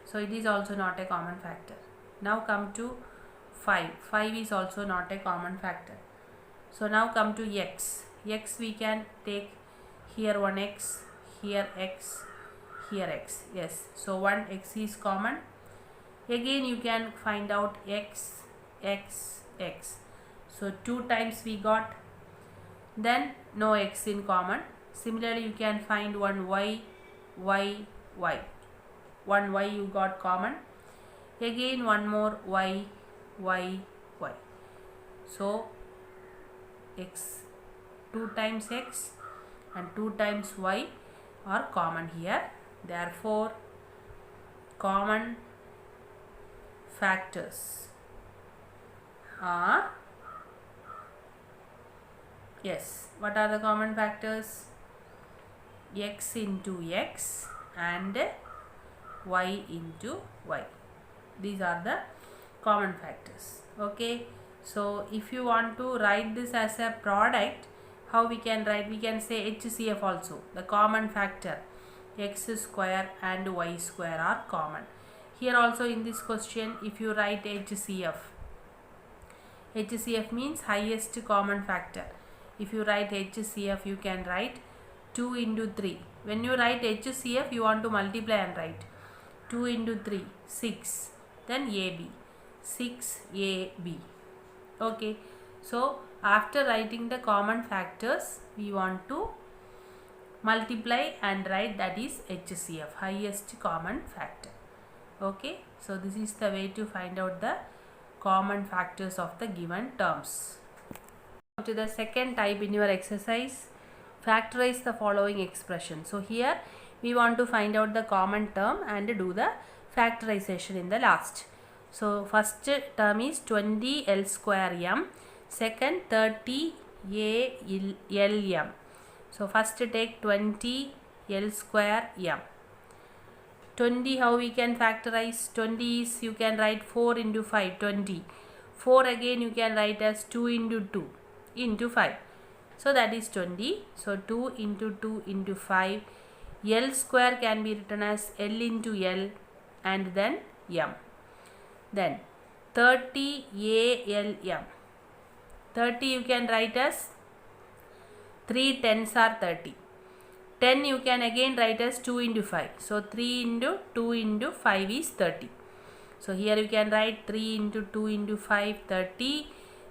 So it is also not a common factor. Now come to 5. 5 is also not a common factor. So now come to x. X we can take here one x, here x, here x. Yes, so one x is common. Again you can find out x. So 2 times we got. Then no x in common. Similarly you can find one y. One y you got common. Again one more y. So x, 2 times x and 2 times y are common here. Therefore common factors are, yes, what are the common factors? X into x and y into y. These are the common factors. Okay, so if you want to write this as a product, how we can write? We can say HCF also. The common factor x square and y square are common. Here also in this question, if you write HCF means highest common factor. If you write HCF, you can write 2 into 3. When you write HCF, you want to multiply and write 2 into 3, 6. Then AB, 6AB. Okay. So after writing the common factors, we want to multiply and write, that is HCF, highest common factor. Okay. So this is the way to find out the common factors of the given terms. To the second type in your exercise, factorize the following expression. So here we want to find out the common term and do the factorization in the last. So first term is 20L square m, second 30ALM. So first take 20L square m. 20, how we can factorize? 20 is, you can write 4 into 5, 20. 4 again you can write as 2 into 2 into 5. So that is 20. So 2 into 2 into 5. L square can be written as L into L and then m. Then 30 ALM. 30 you can write as 3 tens are 30. 10 you can again write as 2 into 5. So 3 into 2 into 5 is 30. So here you can write 3 into 2 into 5, 30.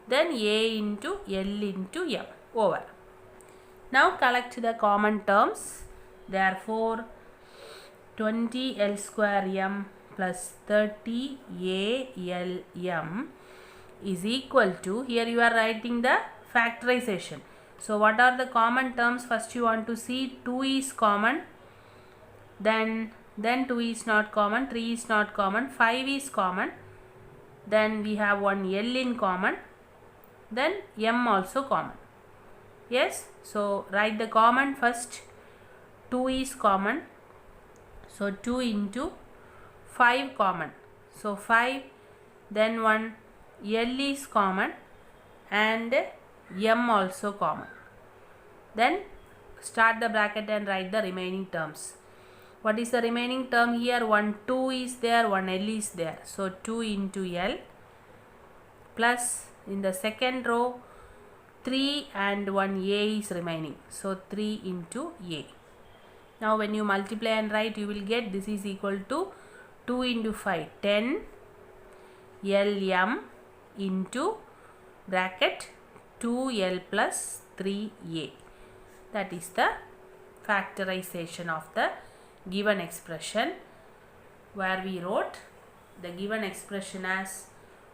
Then A into L into M over. Now collect the common terms. Therefore 20L square m plus 30ALM is equal to, here you are writing the factorization. So what are the common terms? First you want to see 2 is common, then 2 is not common, 3 is not common, 5 is common, then we have one L in common, then M also common. Yes, so write the common first. 2 is common, so 2 into 5 common, so 5, then one L is common and M also common. Then start the bracket and write the remaining terms. What is the remaining term here? One 2 is there, one L is there. So 2 into L plus in the second row 3 and one A is remaining. So 3 into A. Now when you multiply and write, you will get this is equal to 2 into 5, 10 LM into bracket 2L plus 3A. That is the factorization of the given expression, where we wrote the given expression as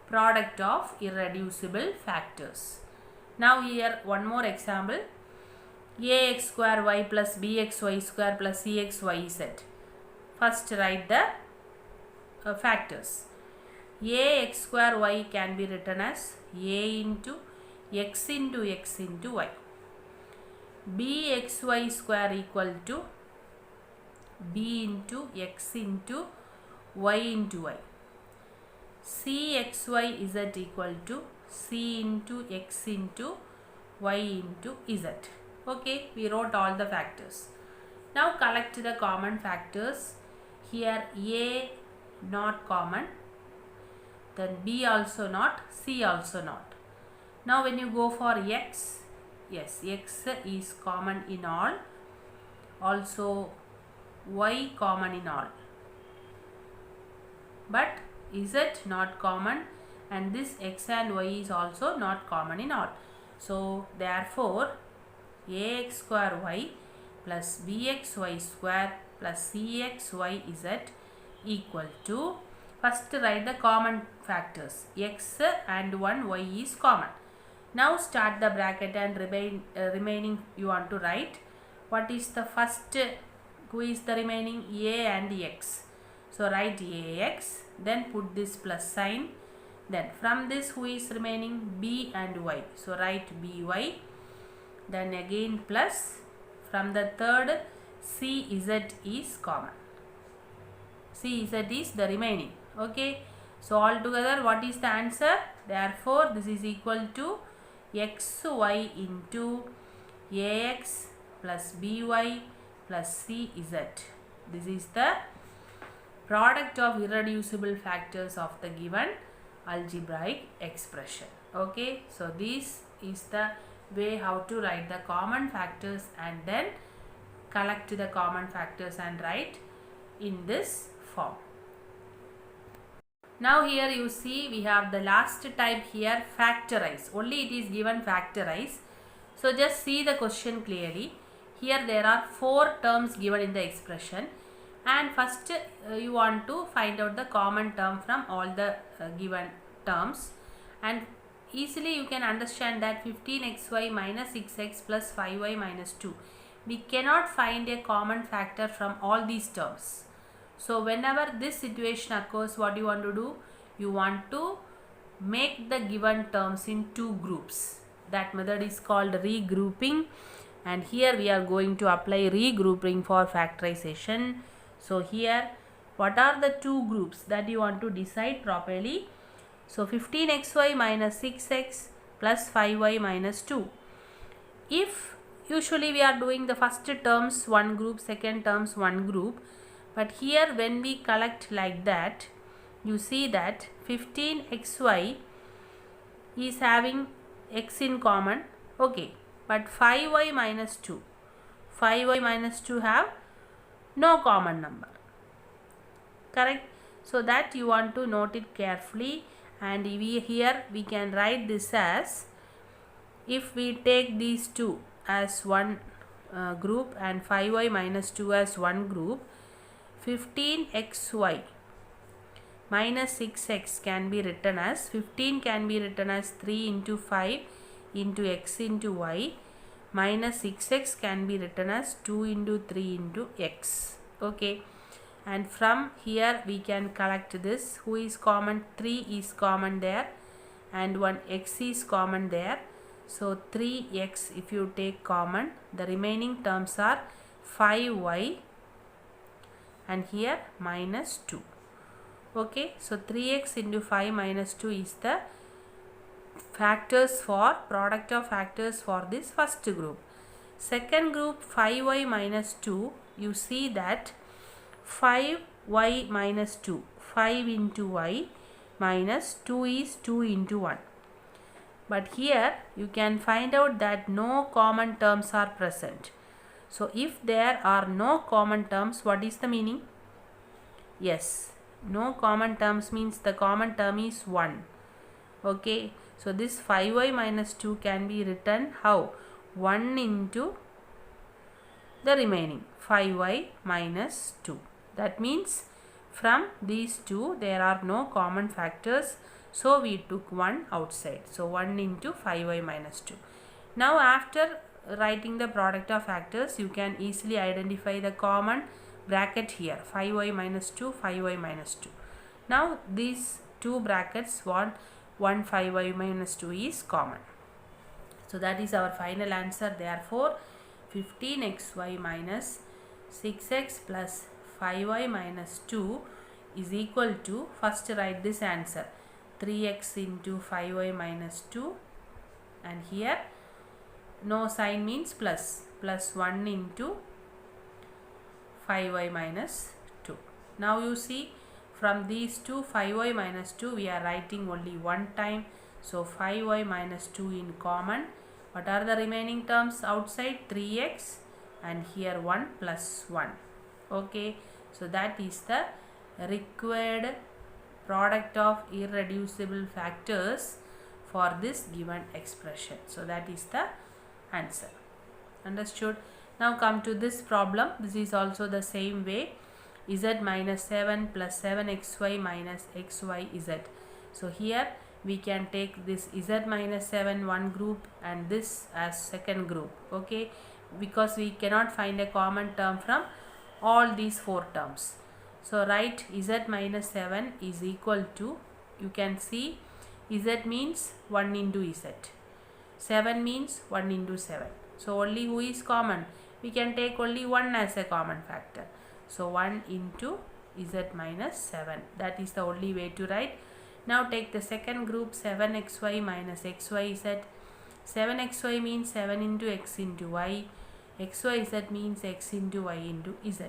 product of irreducible factors. Now here one more example. Ax square y plus bxy square plus cxyz. First write the factors. Ax square y can be written as a into x into x into y. Bxy square equal to b into x into y into y. Cxyz equal to c into x into y into z. Okay, we wrote all the factors. Now collect the common factors. Here a not common, then b also not, c also not. Now when you go for x, yes, x is common in all, also y common in all, but z not common, and this x and y is also not common in all. So therefore ax square y plus bxy square plus cxyz equal to, first write the common factors. X and one y is common. Now start the bracket and remaining you want to write. What is the first, who is the remaining? A and x. So write ax, then put this plus sign. Then from this who is remaining? B and y. So write by. Then again plus, from the third cz is common. Cz is the remaining. Okay. So altogether what is the answer? Therefore this is equal to xy into ax plus by plus cz. This is the product of irreducible factors of the given algebraic expression. Okay. So this is the way how to write the common factors and then collect the common factors and write in this form. Now here you see we have the last type here, factorize. Only it is given factorize. So just see the question clearly. Here there are 4 terms given in the expression, and first you want to find out the common term from all the given terms, and easily you can understand that 15xy minus 6x plus 5y minus 2. We cannot find a common factor from all these terms. So whenever this situation occurs, what you want to do? You want to make the given terms in 2 groups. That method is called regrouping, and here we are going to apply regrouping for factorization. So here what are the 2 groups that you want to decide properly? So 15xy minus 6x plus 5y minus 2. If usually we are doing the first terms one group, second terms one group, but here when we collect like that, you see that 15xy is having x in common, okay, but 5y minus 2 have no common number, correct? So that you want to note it carefully, and here we can write this as, if we take these 2 as one group and 5y minus 2 as one group, 15xy minus 6x can be written as, 15 can be written as 3 into 5 into x into y, minus 6x can be written as 2 into 3 into x, okay. And from here we can collect this. Who is common? 3 is common there, and one x is common there. So 3x if you take common, the remaining terms are 5y and here minus 2, okay. So 3x into 5 minus 2 is the factors for product of factors for this first group. Second group, 5y minus 2, you see that 5y minus 2, 5 into y minus 2 is 2 into 1. But here you can find out that no common terms are present. So if there are no common terms, what is the meaning? Yes, no common terms means the common term is 1, okay. So this 5y minus 2 can be written how? 1 into the remaining 5y minus 2. That means from these 2 there are no common factors, so we took 1 outside. So 1 into 5y minus 2. Now after writing the product of factors, you can easily identify the common bracket here, 5y minus 2, 5y minus 2. Now these 2 brackets, 1 5y minus 2 is common. So that is our final answer. Therefore 15xy minus 6x plus 5y minus 2 is equal to, first write this answer, 3x into 5y minus 2, and here no sign means plus, plus 1 into 5y minus 2. Now you see from these two 5y minus 2 we are writing only one time, so 5y minus 2 in common. What are the remaining terms outside? 3x and here 1 plus 1, okay. So that is the required product of irreducible factors for this given expression. So that is the answer. Understood? Now come to this problem. This is also the same way. Z minus 7 plus 7xy minus xyz. So here we can take this z minus 7 one group and this as second group, okay, because we cannot find a common term from all these 4 terms. So write z minus 7 is equal to, you can see z means 1 into z, 7 means 1 into 7. So only who is common? We can take only 1 as a common factor. So 1 into z minus 7. That is the only way to write. Now take the second group, 7xy minus xyz. 7xy means 7 into x into y. xyz means x into y into z.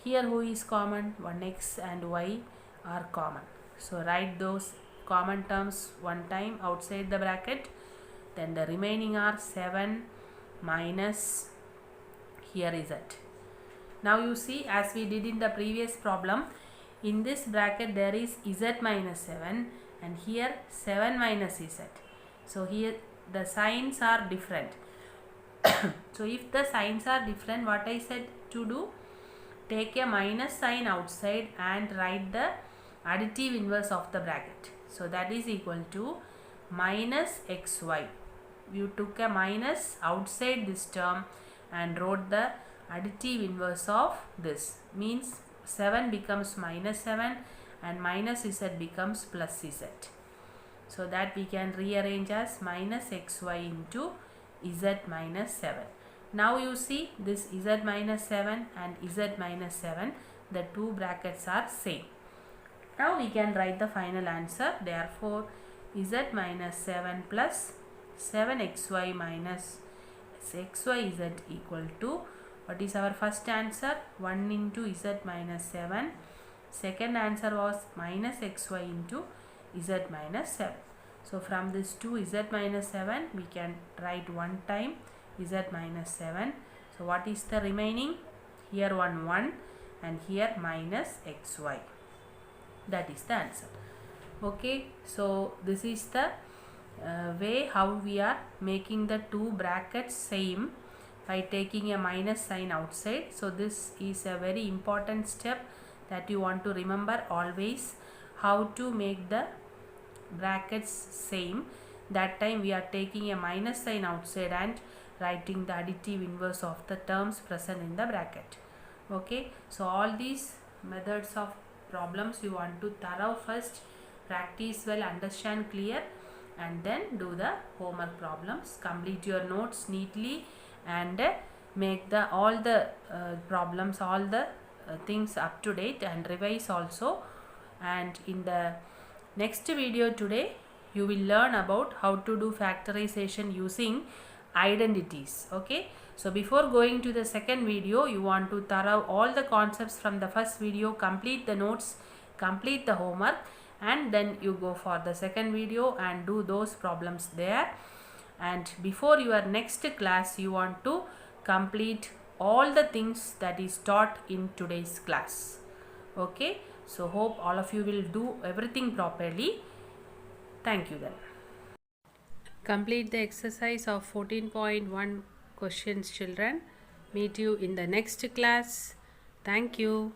Here who is common? 1x and y are common. So write those common terms one time outside the bracket. Then the remaining are 7 minus, here is z. Now you see, as we did in the previous problem, in this bracket there is z minus 7 and here 7 minus z. So here the signs are different. So if the signs are different, what I said to do, take a minus sign outside and write the additive inverse of the bracket. So that is equal to minus xy. You took a minus outside this term and wrote the additive inverse of this. Means 7 becomes minus 7 and minus z becomes plus z. So that we can rearrange as minus xy into z minus 7. Now you see, this z minus 7 and z minus 7, the two brackets are same. Now we can write the final answer. Therefore z minus 7 plus 7xy minus xyz equal to, what is our first answer? 1 into z minus 7. Second answer was minus xy into z minus 7. So from this 2 z minus 7, we can write one time z minus 7. So what is the remaining? Here 1 and here minus xy. That is the answer. Okay, so this is the way how we are making the two brackets same by taking a minus sign outside. So this is a very important step that you want to remember always, how to make the brackets same. That time we are taking a minus sign outside and writing the additive inverse of the terms present in the bracket. Okay, so all these methods of problems you want to thorough first, practice well, understand clear, and then do the homework problems. Complete your notes neatly and make the all the problems, all the things up to date, and revise also. And in the next video today, you will learn about how to do factorization using identities. Okay, so before going to the second video, you want to thorough all the concepts from the first video, complete the notes, complete the homework, and then you go for the second video and do those problems there. And before your next class, you want to complete all the things that is taught in today's class. Okay, so hope all of you will do everything properly. Thank you then. Complete the exercise of 14.1 questions, children. Meet you in the next class. Thank you.